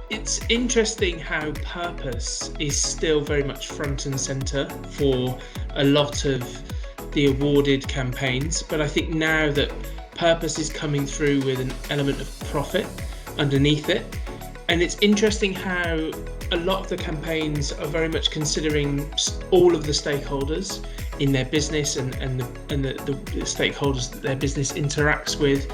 It's interesting how purpose is still very much front and center for a lot of the awarded campaigns, but I think now that purpose is coming through with an element of profit underneath it. And it's interesting how a lot of the campaigns are very much considering all of the stakeholders in their business and the stakeholders that their business interacts with.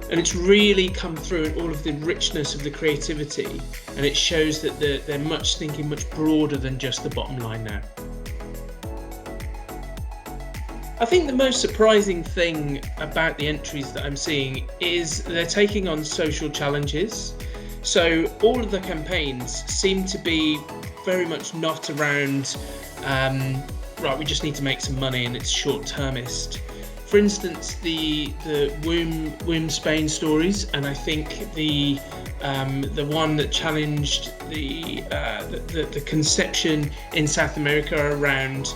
And it's really come through in all of the richness of the creativity, and it shows that they're thinking much broader than just the bottom line now. I think the most surprising thing about the entries that I'm seeing is they're taking on social challenges. So all of the campaigns seem to be very much not around, right, we just need to make some money and it's short-termist. For instance, the womb Spain stories, and I think the one that challenged the conception in South America around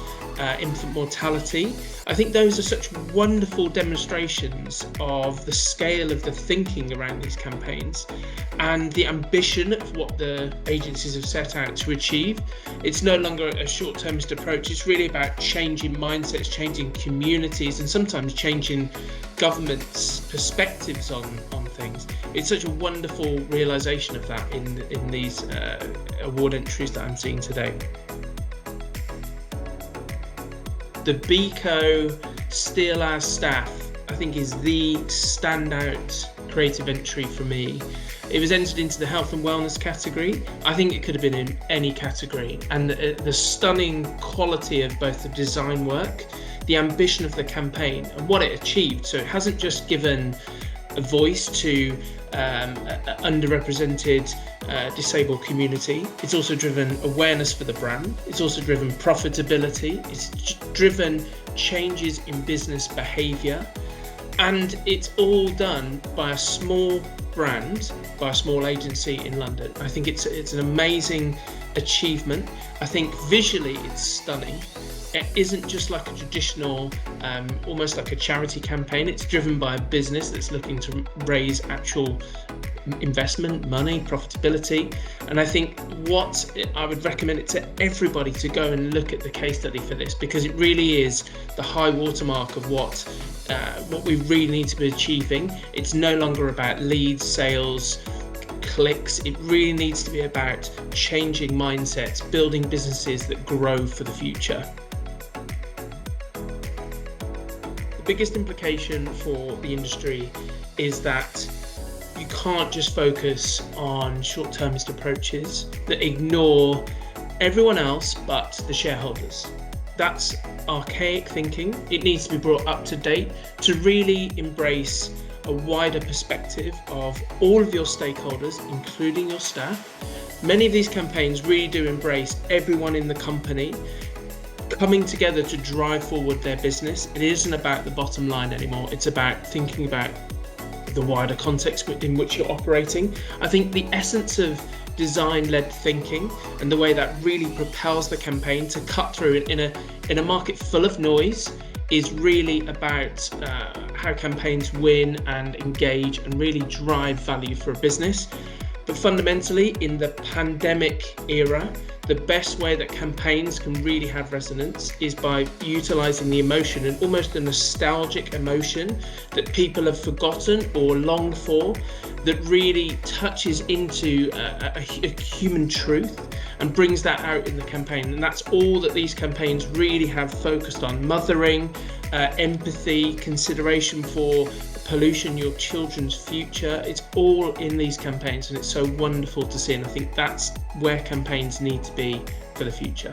infant mortality. I think those are such wonderful demonstrations of the scale of the thinking around these campaigns and the ambition of what the agencies have set out to achieve. It's no longer a short-termist approach. It's really about changing mindsets, changing communities, and sometimes changing governments' perspectives on things. It's such a wonderful realization of that in these award entries that I'm seeing today. The Beco Steal Our Staff, I think, is the standout creative entry for me. It was entered into the health and wellness category. I think it could have been in any category. And the stunning quality of both the design work, the ambition of the campaign, and what it achieved. So it hasn't just given a voice to underrepresented disabled community. It's also driven awareness for the brand. It's also driven profitability. It's driven changes in business behavior. And it's all done by a small brand, by a small agency in London. I think it's an amazing achievement. I think visually it's stunning. It isn't just like a traditional, almost like a charity campaign. It's driven by a business that's looking to raise actual investment, money, profitability. And I think what I would recommend it to everybody to go and look at the case study for this, because it really is the high watermark of what we really need to be achieving. It's no longer about leads, sales, clicks. It really needs to be about changing mindsets, building businesses that grow for the future. The biggest implication for the industry is that you can't just focus on short-termist approaches that ignore everyone else but the shareholders. That's archaic thinking. It needs to be brought up to date to really embrace a wider perspective of all of your stakeholders, including your staff. Many of these campaigns really do embrace everyone in the company coming together to drive forward their business. It isn't about the bottom line anymore. It's about thinking about the wider context in which you're operating. I think the essence of design-led thinking and the way that really propels the campaign to cut through in a market full of noise is really about how campaigns win and engage and really drive value for a business. But fundamentally, in the pandemic era, the best way that campaigns can really have resonance is by utilizing the emotion, and almost a nostalgic emotion that people have forgotten or longed for, that really touches into a human truth and brings that out in the campaign. And that's all that these campaigns really have focused on: mothering, empathy, consideration for pollution, your children's future. It's all in these campaigns, and it's so wonderful to see. And I think that's where campaigns need to be for the future.